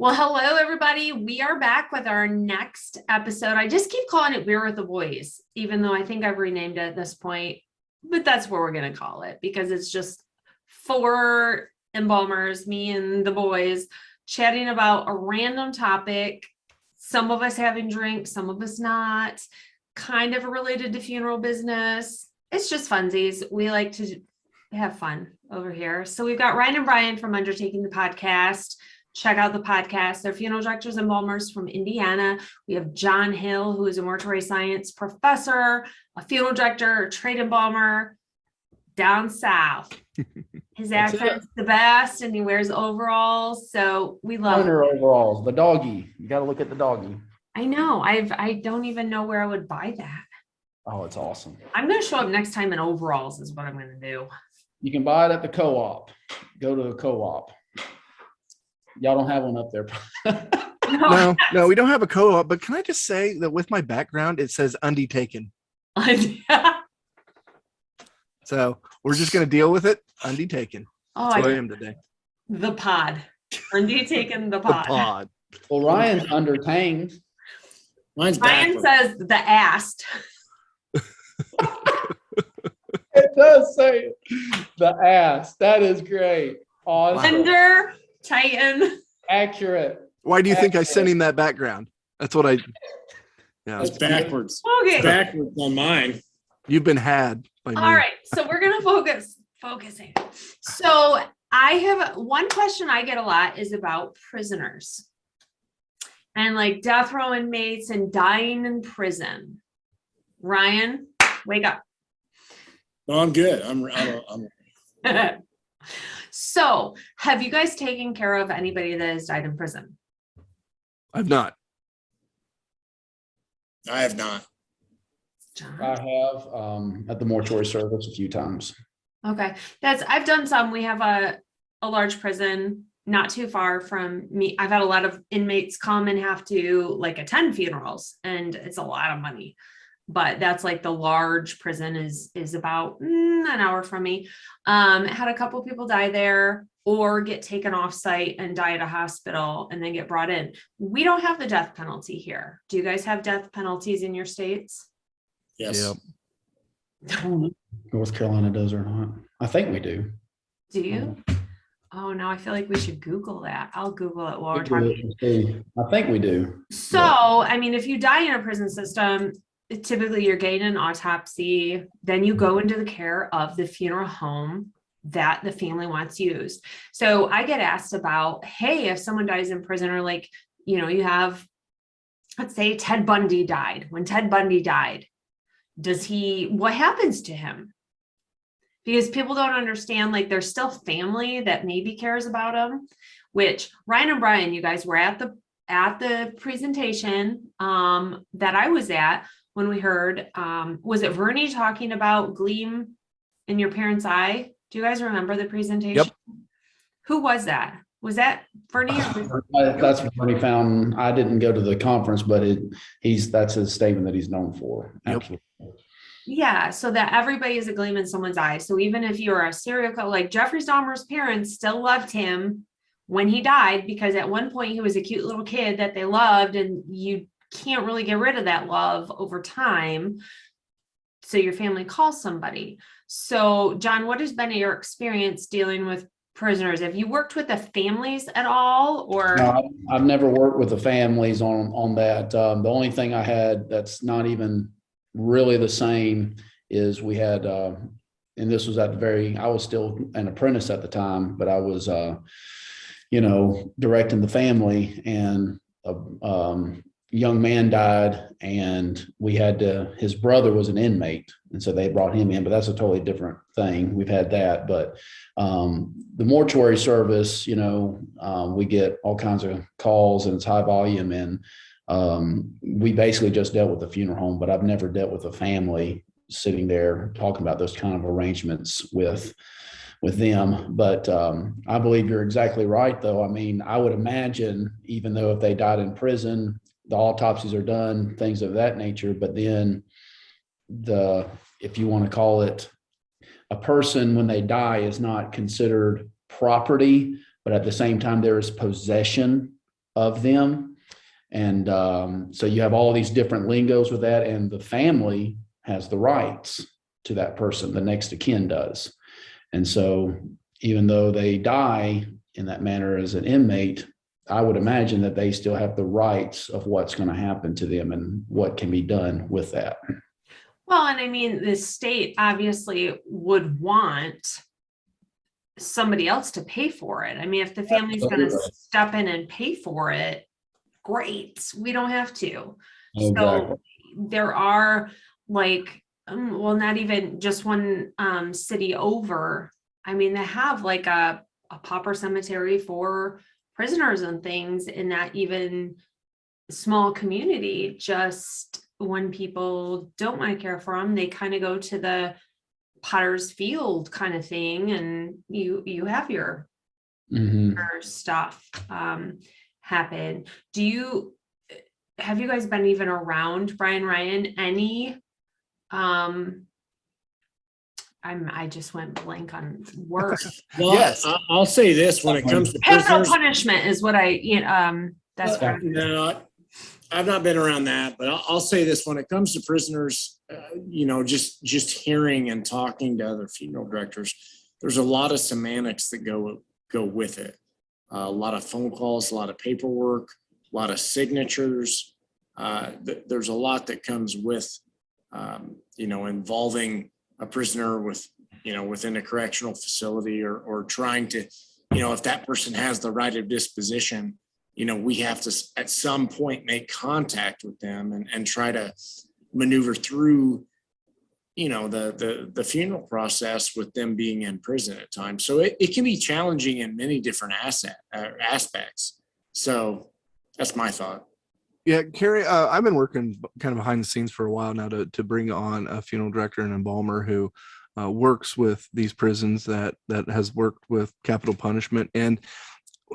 Well, hello, everybody. We are back with our next episode. I just keep calling it We're with the Boys, even though I think I've renamed it at this point, but that's what we're going to call it because it's just four embalmers, me and the boys, chatting about a random topic. Some of us having drinks, some of us not, kind of related to funeral business. It's just funsies. We like to have fun over here. So we've got Ryan and Brian from Undertaking the podcast. Check out the podcast. They're funeral directors and embalmers from Indiana. We have John Hill, who is a mortuary science professor, a funeral director, a trade embalmer down south. His accent's the best, and he wears overalls. So we love Winter overalls. The doggy. You got to look at the doggy. I know. I don't even know where I would buy that. Oh, it's awesome. I'm going to show up next time in overalls is what I'm going to do. You can buy it at the co-op. Go to the co-op. Y'all don't have one up there. No, we don't have a co-op, but can I just say that with my background, it says Undertaking. So we're just going to deal with it. Undertaking. Oh, That's what I am today. The pod. Undertaking the pod. The pod. Well, Ryan's undertamed. Ryan says the assed. It does say the ass. That is great. Awesome. Under Titan. Accurate. Why do you think I sent him that background? That's what I. Yeah, it's backwards. Okay. It's backwards on mine. You've been had by me. All right. So we're going to focusing. So I have one question I get a lot is about prisoners and like death row inmates and dying in prison. Ryan, wake up. No, I'm good. I'm So have you guys taken care of anybody that has died in prison? I've not. I have not. John? I have at the mortuary service a few times. Okay. I've done some. We have a large prison not too far from me. I've had a lot of inmates come and have to like attend funerals, and it's a lot of money. But that's like the large prison is about an hour from me. Had a couple people die there or get taken off site and die at a hospital and then get brought in. We don't have the death penalty here. Do you guys have death penalties in your states? Yes. Yep. North Carolina does or not? I think we do. Do you? Oh, no, I feel like we should Google that. I'll Google it while we're talking. I think we do. So, I mean, if you die in a prison system, typically you're getting an autopsy, then you go into the care of the funeral home that the family wants used. So I get asked about, hey, if someone dies in prison or like, you have, let's say Ted Bundy died. When Ted Bundy died, what happens to him? Because people don't understand, like there's still family that maybe cares about him, which Ryan and Brian, you guys were at the presentation that I was at when we heard, was it Vernie talking about gleam in your parents' eye? Do you guys remember the presentation? Yep. Who was that? Was that Vernie? That's what Bernie found. I didn't go to the conference, but that's his statement that he's known for. Yep. Absolutely. Yeah, so that everybody is a gleam in someone's eye. So even if you're a serial killer, like Jeffrey Dahmer's parents still loved him when he died, because at one point he was a cute little kid that they loved, and you can't really get rid of that love over time. So your family calls somebody. So John, what has been your experience dealing with prisoners? Have you worked with the families at all, or? No, I've never worked with the families on that. The only thing I had that's not even really the same is we had, and this was I was still an apprentice at the time, but I was, directing the family, and young man died, and we had his brother was an inmate, and so they brought him in, but that's a totally different thing. We've had that, but the mortuary service, we get all kinds of calls, and it's high volume, and we basically just dealt with the funeral home, but I've never dealt with a family sitting there talking about those kind of arrangements with them. But I believe you're exactly right, though. I mean, I would imagine, even though if they died in prison, the autopsies are done, things of that nature, but then if you want to call it, a person when they die is not considered property, but at the same time there is possession of them. And so you have all these different lingos with that, and the family has the rights to that person, the next of kin does. And so even though they die in that manner as an inmate, I would imagine that they still have the rights of what's going to happen to them and what can be done with that. Well, and I mean, the state obviously would want somebody else to pay for it. I mean, if the family's going to Absolutely. step in and pay for it, great. We don't have to. Exactly. So there are like, well, not even just one city over. I mean, they have like a pauper cemetery for prisoners and things in that even small community. Just when people don't want to care for them, they kind of go to the Potter's Field kind of thing, and you have your stuff happen. Have you guys been even around, Brian, Ryan, any I just went blank on words. Well, Yes. I'll say this when it comes to Capital prisoners. punishment is what that's what I'm- No, I've not been around that, but I'll say this when it comes to prisoners, just hearing and talking to other funeral directors, there's a lot of semantics that go with it. A lot of phone calls, a lot of paperwork, a lot of signatures. There's a lot that comes with, involving a prisoner within a correctional facility or trying to, if that person has the right of disposition, we have to at some point make contact with them and try to maneuver through, the funeral process with them being in prison at times. So it can be challenging in many different aspects. So that's my thought. Yeah, Kari, I've been working kind of behind the scenes for a while now to bring on a funeral director and embalmer who works with these prisons that has worked with capital punishment, and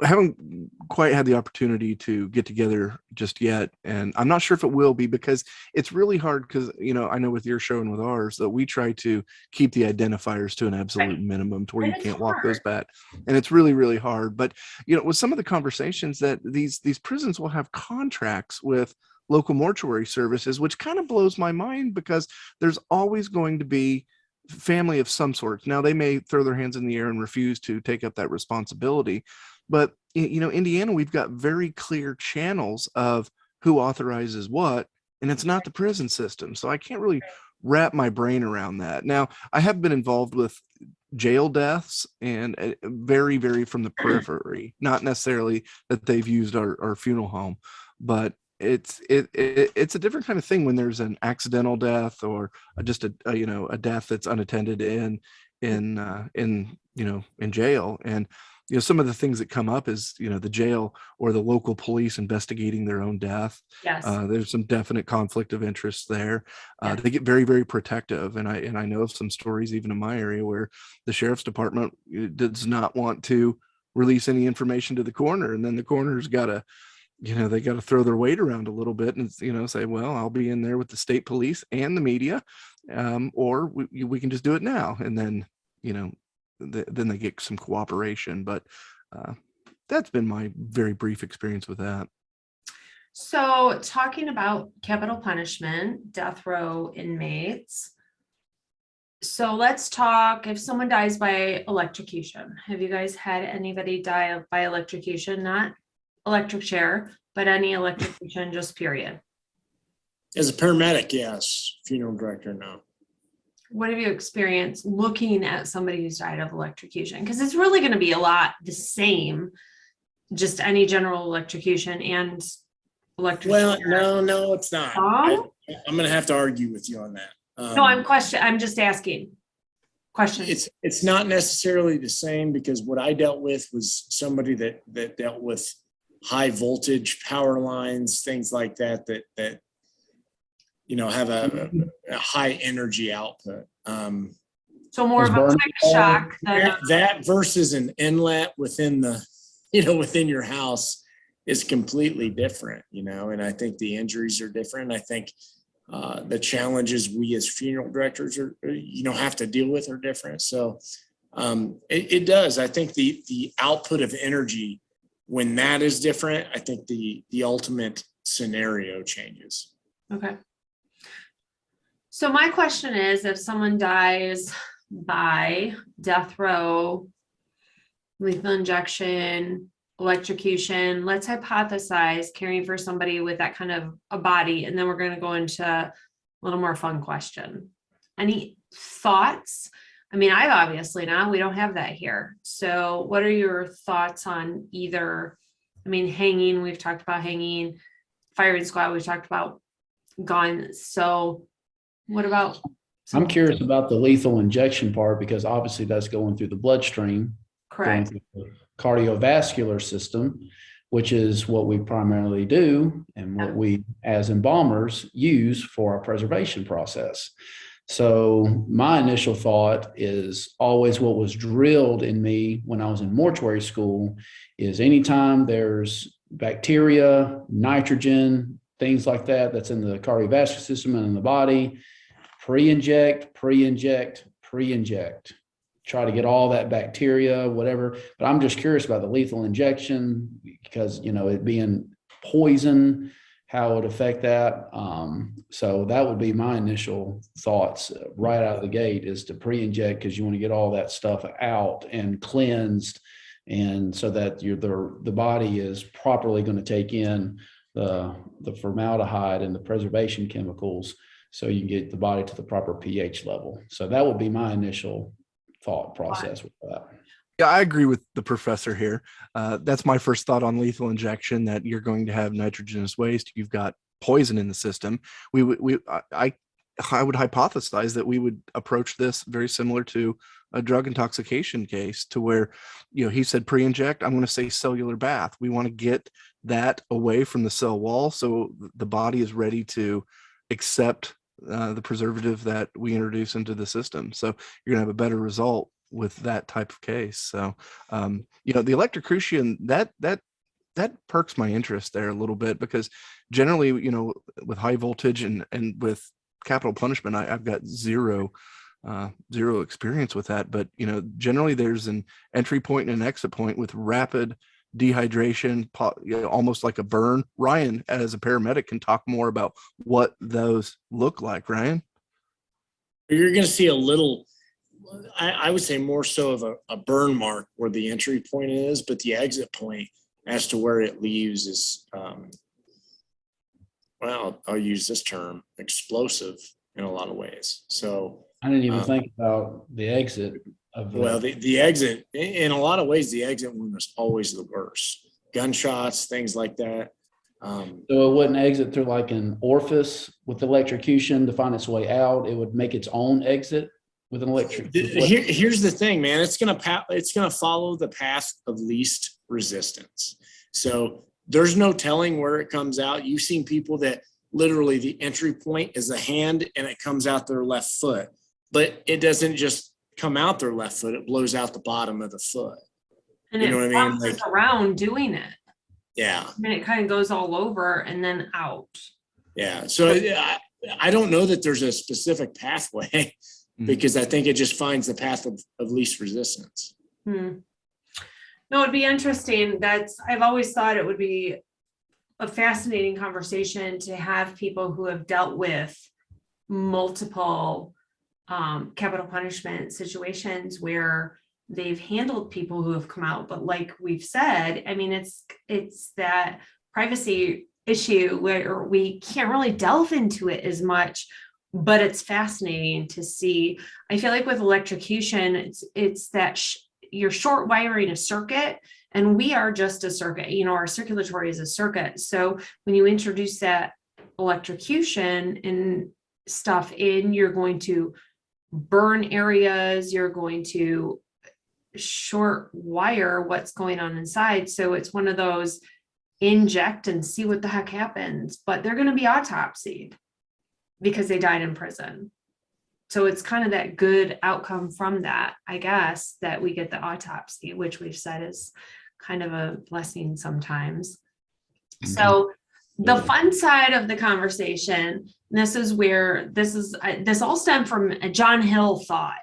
haven't quite had the opportunity to get together just yet. And I'm not sure if it will be, because it's really hard, because I know with your show and with ours that we try to keep the identifiers to an absolute minimum to where And you it's can't walk hard. those back, and it's really, really hard. But with some of the conversations that these prisons will have contracts with local mortuary services, which kind of blows my mind, because there's always going to be family of some sort. Now, they may throw their hands in the air and refuse to take up that responsibility, but Indiana, we've got very clear channels of who authorizes what, and it's not the prison system. So I can't really wrap my brain around that. Now, I have been involved with jail deaths, and very, very from the periphery, not necessarily that they've used our funeral home, but it's a different kind of thing when there's an accidental death or just a death that's unattended in jail. And some of the things that come up is the jail or the local police investigating their own death. Yes. There's some definite conflict of interest there. Yeah. They get very, very protective, and I know of some stories even in my area where the sheriff's department does not want to release any information to the coroner, and then the coroner's got to they got to throw their weight around a little bit and say, well, I'll be in there with the state police and the media, or we can just do it now, and then then they get some cooperation. But that's been my very brief experience with that. So talking about capital punishment, death row inmates. So let's talk, if someone dies by electrocution. Have you guys had anybody die by electrocution? Not electric chair, but any electrocution, just period. As a paramedic, yes. Funeral director, no. What have you experienced looking at somebody who's died of electrocution? Because it's really going to be a lot the same, just any general electrocution and electrocution. Well, no, it's not. I'm going to have to argue with you on that. No, I'm just asking questions. It's not necessarily the same, because what I dealt with was somebody that dealt with high voltage power lines, things like that have a high energy output. So more of a quick shock than that versus an inlet within within your house is completely different, and I think the injuries are different. I think the challenges we as funeral directors are, have to deal with are different. So it does. I think the output of energy when that is different, I think the ultimate scenario changes. Okay. So my question is, if someone dies by death row, lethal injection, electrocution, let's hypothesize caring for somebody with that kind of a body, and then we're going to go into a little more fun question. Any thoughts? I mean, I've obviously not, we don't have that here. So what are your thoughts on either, I mean, hanging, we've talked about hanging, firing squad, we've talked about gun. So what about? I'm curious about the lethal injection part, because obviously that's going through the bloodstream, going Correct. through the cardiovascular system, which is what we primarily do and what we as embalmers use for our preservation process. So my initial thought is always what was drilled in me when I was in mortuary school is anytime there's bacteria, nitrogen, things like that, that's in the cardiovascular system and in the body, pre-inject, pre-inject, pre-inject. Try to get all that bacteria, whatever. But I'm just curious about the lethal injection because, you know, it being poison, how it would affect that. So that would be my initial thoughts right out of the gate is to pre-inject, because you want to get all that stuff out and cleansed, and so that the body is properly going to take in the formaldehyde and the preservation chemicals, so you can get the body to the proper pH level. So that would be my initial thought process with that. Yeah, I agree with the professor here. That's my first thought on lethal injection, that you're going to have nitrogenous waste. You've got poison in the system. I would hypothesize that we would approach this very similar to a drug intoxication case, to where, you know, he said pre-inject, I'm going to say cellular bath. We want to get that away from the cell wall so the body is ready to accept the preservative that we introduce into the system. So you're going to have a better result with that type of case. So, you know, the electrocution, that perks my interest there a little bit, because generally, you know, with high voltage and with capital punishment, I've got zero experience with that. But, you know, generally there's an entry point and an exit point with rapid dehydration, you know, almost like a burn. Ryan, as a paramedic, can talk more about what those look like. Ryan? You're going to see a little, I would say more so of a burn mark where the entry point is, but the exit point as to where it leaves is, well, I'll use this term, explosive in a lot of ways. So I didn't even think about the exit of the exit, in a lot of ways, the exit one was always the worst. Gunshots, things like that. So it wouldn't exit through like an orifice with electrocution to find its way out. It would make its own exit with an electric. Here's the thing, man. It's gonna follow the path of least resistance. So there's no telling where it comes out. You've seen people that literally the entry point is a hand and it comes out their left foot, but it doesn't just come out their left foot. It blows out the bottom of the foot. And you know it what I mean? bounces around doing it. Yeah. I mean, it kind of goes all over and then out. Yeah. So I don't know that there's a specific pathway because I think it just finds the path of least resistance. No, it'd be interesting. I've always thought it would be a fascinating conversation to have people who have dealt with multiple capital punishment situations where they've handled people who have come out. But like we've said, I mean, it's that privacy issue where we can't really delve into it as much, but it's fascinating to see. I feel like with electrocution, it's that you're short wiring a circuit, and we are just a circuit, you know, our circulatory is a circuit. So when you introduce that electrocution and stuff in, you're going to burn areas, you're going to short wire what's going on inside. So it's one of those inject and see what the heck happens, but they're going to be autopsied because they died in prison. So it's kind of that good outcome from that, I guess, that we get the autopsy, which we've said is kind of a blessing sometimes. So the fun side of the conversation, this is where this all stemmed from a John Hill thought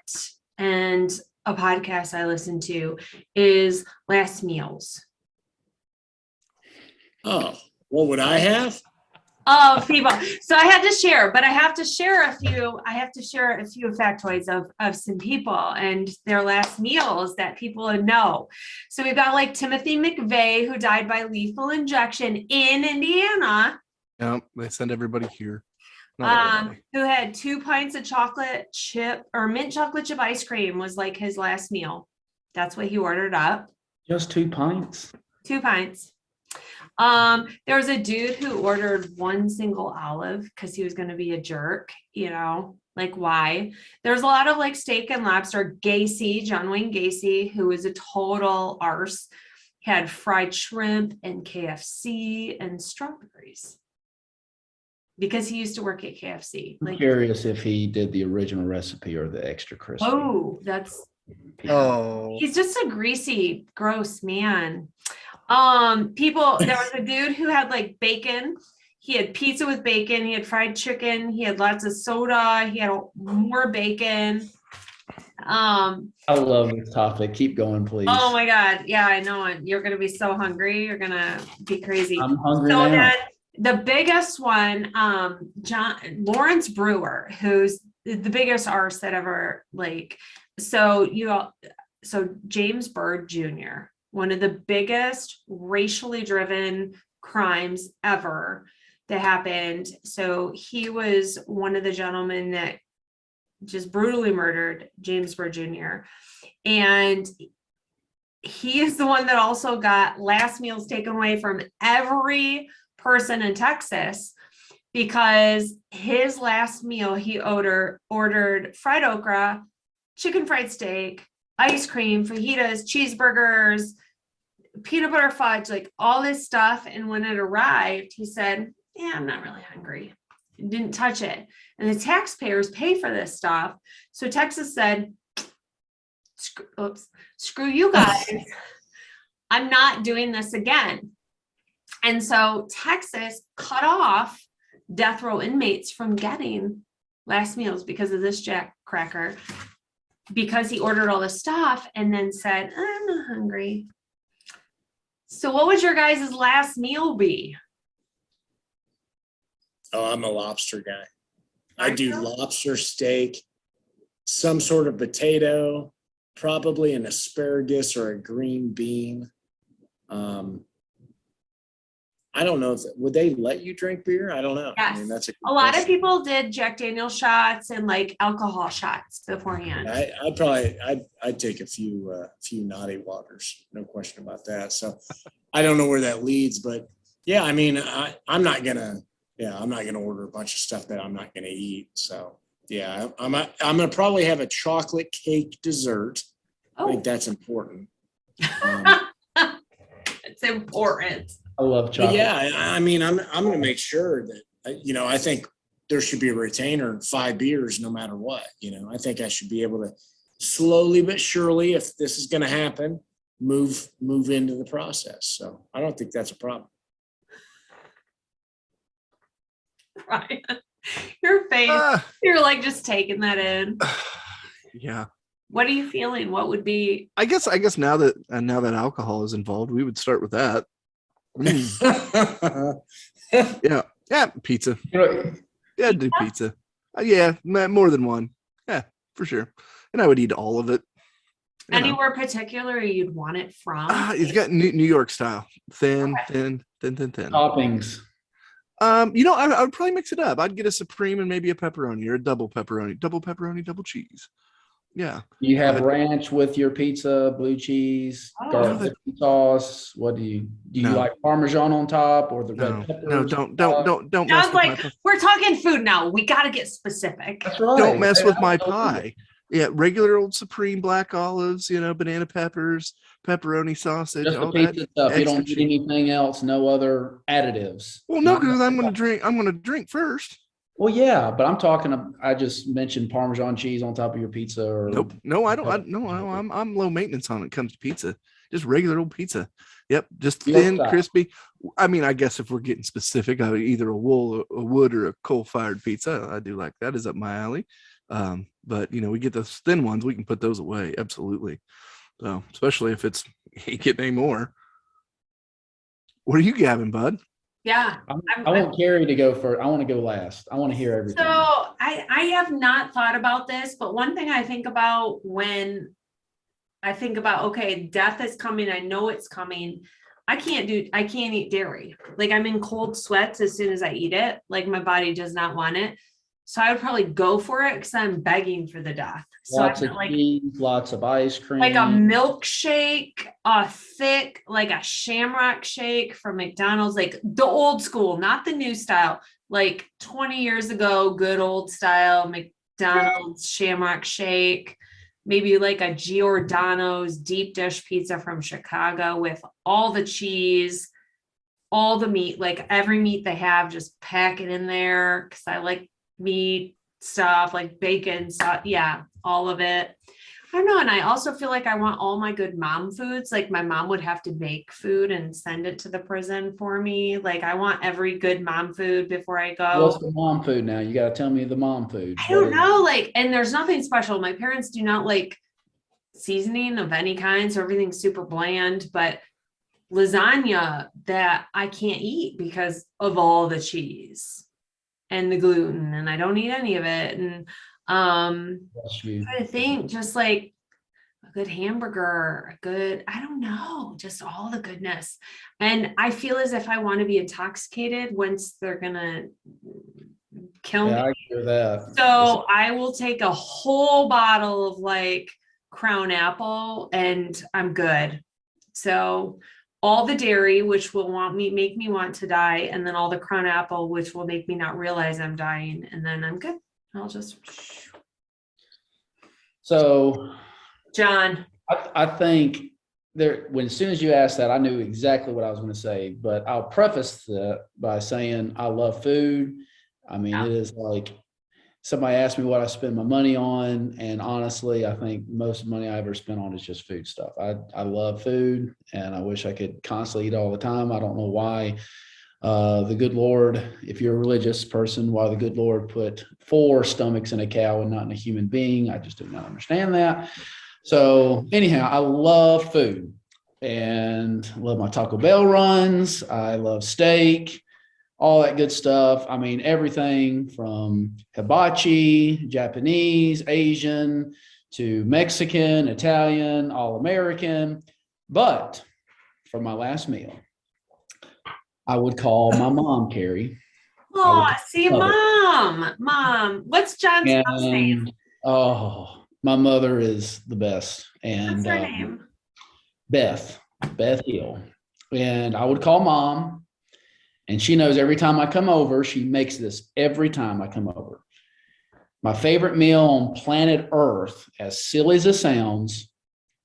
and a podcast I listened to, is last meals. Oh, what would I have? Oh, people. So I had to share, but I have to share a few factoids of some people and their last meals that people know. So we've got like Timothy McVeigh, who died by lethal injection in Indiana. Yeah, they send everybody here. Not everybody. Who had 2 pints of chocolate chip or mint chocolate chip ice cream was like his last meal. That's what he ordered up. Just 2 pints. 2 pints. There was a dude who ordered 1 single olive because he was going to be a jerk, like why? There's a lot of like steak and lobster. John Wayne Gacy, who was a total arse, had fried shrimp and KFC and strawberries because he used to work at KFC. I'm curious if he did the original recipe or the extra crispy. Oh, he's just a greasy, gross man. There was a dude who had like bacon. He had pizza with bacon. He had fried chicken. He had lots of soda. He had more bacon. I love this topic. Keep going, please. Oh my God. Yeah, I know. You're going to be so hungry. You're going to be crazy. I'm hungry now. Then the biggest one, Lawrence Brewer, who's the biggest arse that ever so James Byrd Jr., one of the biggest racially driven crimes ever that happened. So he was one of the gentlemen that just brutally murdered James Byrd Jr. And he is the one that also got last meals taken away from every person in Texas, because his last meal he ordered fried okra, chicken fried steak, ice cream, fajitas, cheeseburgers, peanut butter fudge, like all this stuff. And when it arrived, he said, yeah, I'm not really hungry. Didn't touch it. And the taxpayers pay for this stuff. So Texas said, screw you guys. I'm not doing this again. And so Texas cut off death row inmates from getting last meals because of this jack cracker, because he ordered all this stuff and then said, I'm not hungry. So what would your guys' last meal be? Oh, I'm a lobster guy. I do lobster, steak, some sort of potato, probably an asparagus or a green bean. I don't know would they let you drink beer? I don't know. Yes. I mean, that's a lot of people did Jack Daniel's shots and like alcohol shots beforehand. I'd take a few naughty waters, no question about that. So I don't know where that leads, but yeah, I mean, I'm not gonna order a bunch of stuff that I'm not gonna eat. So yeah, I'm gonna probably have a chocolate cake dessert. I think that's important. It's important. I love chocolate. Yeah, I mean, I'm going to make sure that, I think there should be a retainer, 5 beers, no matter what. I think I should be able to slowly but surely, if this is going to happen, move into the process. So I don't think that's a problem. Ryan, your face, you're like just taking that in. Yeah. What are you feeling? What would be? I guess now that alcohol is involved, we would start with that. Yeah, pizza. Yeah, do pizza. Yeah, more than one. Yeah, for sure. And I would eat all of it. Anywhere particular you'd want it from? It's got New York style, thin. Toppings. I would probably mix it up. I'd get a supreme and maybe a pepperoni or a double pepperoni, double cheese. Yeah. You have ranch with your pizza, blue cheese, garlic sauce. What do you like Parmesan on top or the red pepper? No, don't mess with my we're talking food now. We got to get specific. That's right. Don't mess with my pie. Yeah, regular old supreme black olives, banana peppers, pepperoni sausage. Just the pizza stuff. You don't need anything else, no other additives. Well, no, because I'm gonna drink first. Well, yeah, but I'm talking. I just mentioned Parmesan cheese on top of your pizza. Or nope, no, I don't. I'm low maintenance on it. Comes to pizza, just regular old pizza. Yep, just thin, crispy. I mean, I guess if we're getting specific, either a wood, or a coal-fired pizza. I do like that. Is up my alley. But we get those thin ones. We can put those away. Absolutely. So, especially if it's you ain't getting any more. What are you gabbing, bud? Yeah. I want Kari to go first. I want to go last. I want to hear everything. So I have not thought about this, but one thing I think about when I think about, okay, death is coming. I know it's coming. I can't eat dairy. Like I'm in cold sweats as soon as I eat it. Like my body does not want it. So I would probably go for it because I'm begging for the death. So Lots I'm of like, cheese, lots of ice cream. like a milkshake, a thick, like a shamrock shake from McDonald's, like the old school, not the new style, like 20 years ago, good old style McDonald's shamrock shake, maybe like a Giordano's deep dish pizza from Chicago with all the cheese, all the meat, like every meat they have, just pack it in there because I like meat stuff, like bacon stuff. Yeah, all of it. I don't know. And I also feel like I want all my good mom foods. Like my mom would have to make food and send it to the prison for me. Like I want every good mom food before I go. What's the mom food now? You got to tell me the mom food. I don't know. Like, and there's nothing special. My parents do not like seasoning of any kind. So everything's super bland, but lasagna that I can't eat because of all the cheese and the gluten, and I don't eat any of it. And I think just like a good hamburger, I don't know, just all the goodness. And I feel as if I want to be intoxicated once they're gonna kill me. I hear that. So I will take a whole bottle of like Crown Apple and I'm good. So all the dairy, which will make me want to die, and then all the Crown Apple, which will make me not realize I'm dying, and then I'm good. I'll just. So, John. I think as soon as you asked that, I knew exactly what I was going to say, but I'll preface that by saying I love food. I mean, It is like somebody asked me what I spend my money on. And honestly, I think most of the money I ever spent on is just food stuff. I love food and I wish I could constantly eat all the time. I don't know why the good Lord, if you're a religious person, why the good Lord put 4 stomachs in a cow and not in a human being. I just do not understand that. So anyhow, I love food and love my Taco Bell runs. I love steak, all that good stuff. I mean, everything from hibachi, Japanese, Asian, to Mexican, Italian, all American. But for my last meal, I would call my mom, Kari. Oh, see, mom. What's John's mom's name? Oh, my mother is the best. And what's her name? Beth Hill. And I would call mom. And she knows every time I come over, she makes this every time I come over. My favorite meal on planet Earth, as silly as it sounds,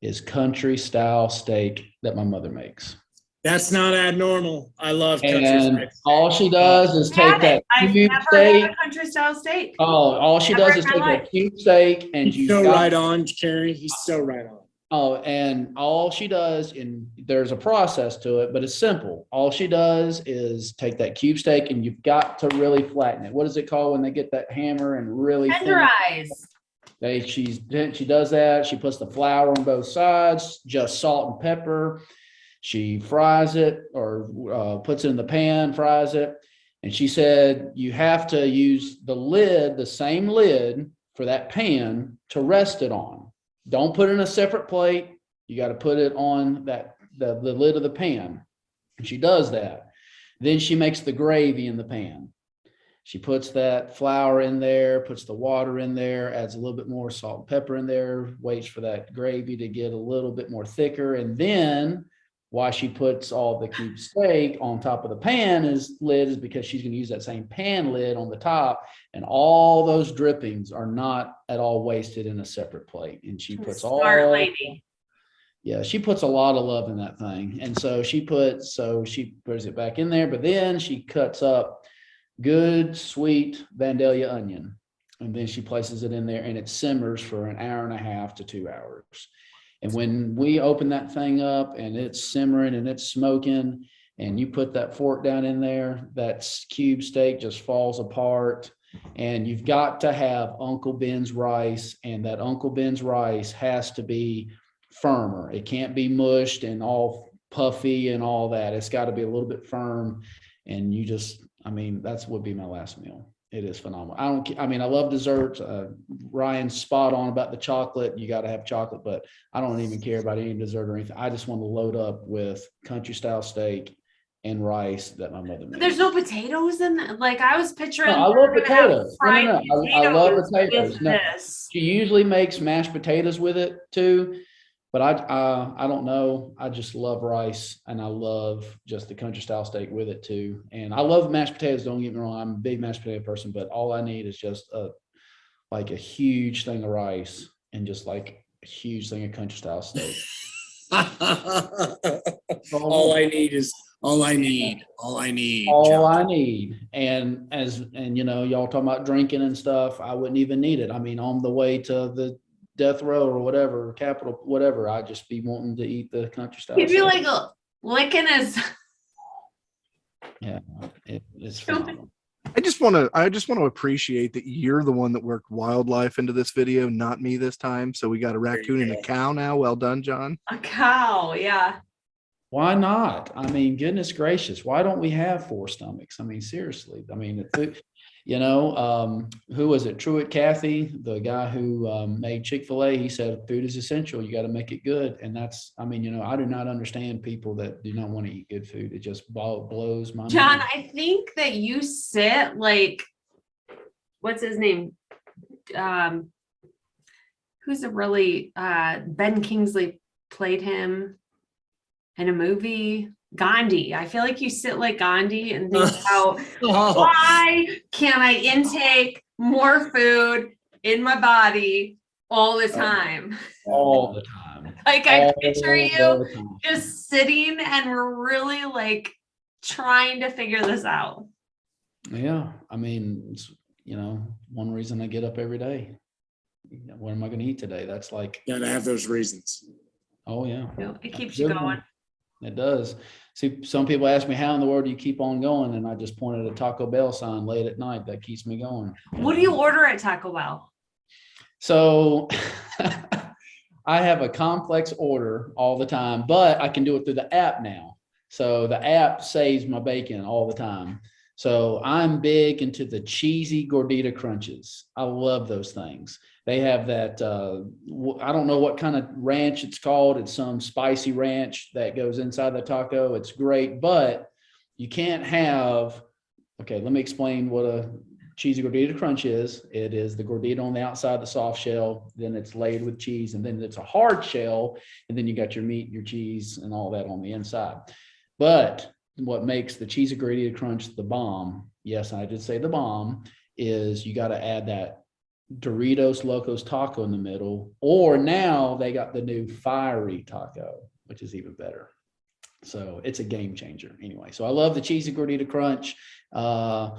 is country style steak that my mother makes. That's not abnormal. I love country steak. All she does is take that cube steak. Had a country style steak. Oh, all she does is take that cube steak and he's so right on, Kari. He's so right on. Oh, and all she does, and there's a process to it, but it's simple. All she does is take that cube steak and you've got to really flatten it. What is it called when they get that hammer and really tenderize? She does that. She puts the flour on both sides, just salt and pepper. She fries it or puts it in the pan, fries it. And she said, you have to use the lid, the same lid for that pan to rest it on. Don't put it in a separate plate. You got to put it on the lid of the pan. And she does that. Then she makes the gravy in the pan. She puts that flour in there, puts the water in there, adds a little bit more salt and pepper in there, waits for that gravy to get a little bit more thicker. And then why she puts all the cube steak on top of the pan is because she's going to use that same pan lid on the top, and all those drippings are not at all wasted in a separate plate. And she puts she puts a lot of love in that thing. And so she puts it back in there, but then she cuts up good sweet Vandalia onion, and then she places it in there and it simmers for an hour and a half to 2 hours. And when we open that thing up and it's simmering and it's smoking and you put that fork down in there, that cube steak just falls apart. And you've got to have Uncle Ben's rice, and that Uncle Ben's rice has to be firmer. It can't be mushed and all puffy and all that. It's got to be a little bit firm. And you just, I mean, that's would be my last meal. It is phenomenal. I mean, I love desserts. Ryan's spot on about the chocolate. You got to have chocolate, but I don't even care about any dessert or anything. I just want to load up with country style steak and rice that my mother made. There's no potatoes in that. Like I was picturing. No, I love potatoes. Fried I love potatoes. with No, this. she usually makes mashed potatoes with it too. But I don't know. I just love rice, and I love just the country style steak with it too. And I love mashed potatoes. Don't get me wrong. I'm a big mashed potato person, but all I need is just like a huge thing of rice and just like a huge thing of country style steak. All I need is all I need. All I need. All I need. And you know, y'all talking about drinking and stuff. I wouldn't even need it. I mean, on the way to the death row or whatever, capital, whatever, I'd just be wanting to eat the country style. He'd be like licking his. Yeah, it's phenomenal. I just want to appreciate that you're the one that worked wildlife into this video, not me this time. So we got a raccoon and a cow now. Well done, John. A cow, yeah. Why not? I mean, goodness gracious, why don't we have 4 stomachs? I mean, seriously. I mean, you know, who was it? Truett Cathy, the guy who made Chick-fil-A, he said food is essential. You got to make it good. And that's, I mean, you know, I do not understand people that do not want to eat good food. It just blows my mind. John, I think that you sit like, what's his name? Who's a really, Ben Kingsley played him in a movie. Gandhi. I feel like you sit like Gandhi and think about why can't I intake more food in my body all the time? All the time. Like I picture you just sitting and we're really like trying to figure this out. Yeah. I mean, it's, you know, one reason I get up every day. What am I going to eat today? That's like, Gotta have those reasons. oh yeah. It keeps you going. It does. See, some people ask me, how in the world do you keep on going? And I just pointed a Taco Bell sign late at night that keeps me going. What do you order at Taco Bell? So I have a complex order all the time, but I can do it through the app now. So the app saves my bacon all the time. So I'm big into the cheesy gordita crunches. I love those things. They have that, I don't know what kind of ranch it's called. It's some spicy ranch that goes inside the taco. It's great, but you can't have, okay, let me explain what a cheesy gordita crunch is. It is the gordita on the outside, the soft shell, then it's laid with cheese, and then it's a hard shell, and then you got your meat, your cheese, and all that on the inside. But what makes the cheesy gordita crunch the bomb, yes, I did say the bomb, is you got to add that Doritos Locos taco in the middle, or now they got the new fiery taco, which is even better. So it's a game changer anyway. So I love the cheesy gordita crunch. A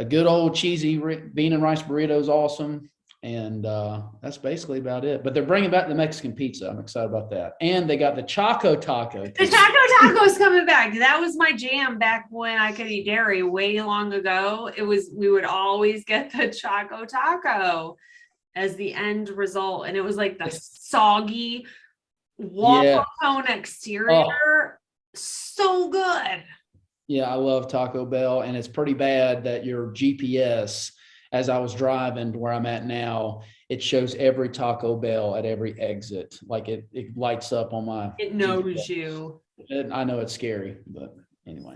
good old cheesy bean and rice burrito is awesome. And that's basically about it. But they're bringing back the Mexican pizza. I'm excited about that. And they got the Choco Taco. The Choco Taco is coming back. That was my jam back when I could eat dairy way long ago. We would always get the Choco Taco as the end result. And it was like the soggy waffle cone exterior. So good. Yeah, I love Taco Bell. And it's pretty bad that your GPS, as I was driving to where I'm at now, it shows every Taco Bell at every exit. Like it lights up on my. It knows GPS. you. I know it's scary, but anyway.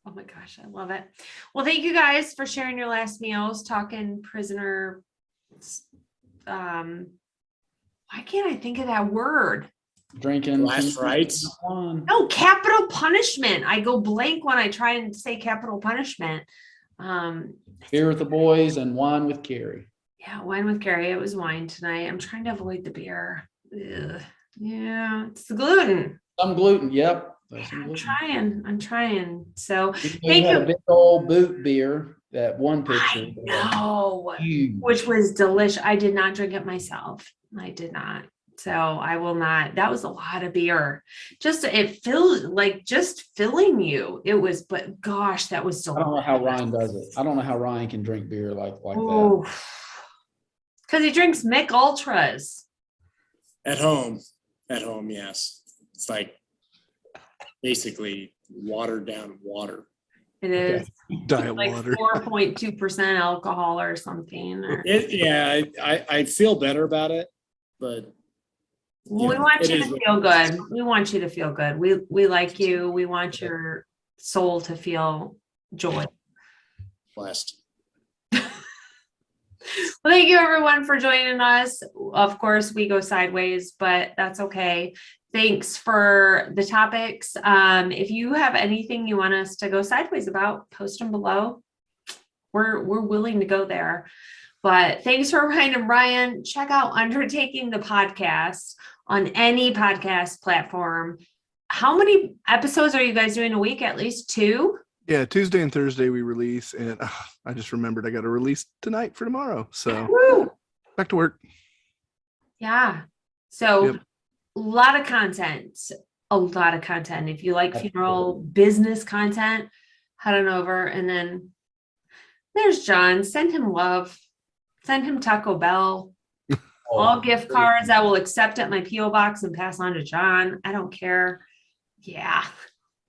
Oh my gosh, I love it. Well, thank you guys for sharing your last meals, talking prisoner. Why can't I think of that word? Drinking. Last rites. No, capital punishment. I go blank when I try and say capital punishment. Beer with the boys and wine with Kari. Yeah, wine with Kari. It was wine tonight. I'm trying to avoid the beer. Ugh. Yeah, it's the gluten. Some gluten. Yep. I'm trying. So We had a big old boot beer, that one picture. No, Huge. which was delicious. I did not drink it myself. I did not. So I will not. That was a lot of beer. It feels like just filling you. It was, but gosh, that was delicious. I don't know how Ryan does it. I don't know how Ryan can drink beer like that. Because he drinks Mick Ultras. At home, yes. It's like basically watered down water. It is Diet like water. 4.2% alcohol or something. I feel better about it, but We Yeah, want it you to is what feel good. We want you to feel good. We like you. We want your soul to feel joy. blessed. Well, thank you everyone for joining us. Of course, we go sideways, but that's okay. Thanks for the topics. If you have anything you want us to go sideways about, post them below. We're willing to go there. But thanks for Ryan and Brian. Check out Undertaking the podcast on any podcast platform. How many episodes are you guys doing a week? At least 2? Yeah, Tuesday and Thursday we release, and I just remembered I got to release tonight for tomorrow. So Woo! back to work. Yeah. So Yep. a lot of content. If you like funeral business content, head on over. And then there's John. Send him love. Send him Taco Bell. All gift cards I will accept at my P.O. box and pass on to John. I don't care. Yeah.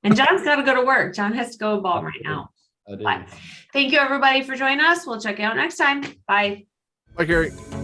And John's got to go to work. John has to go embalm right now. I do. But thank you everybody for joining us. We'll check you out next time. Bye. Bye, Kari.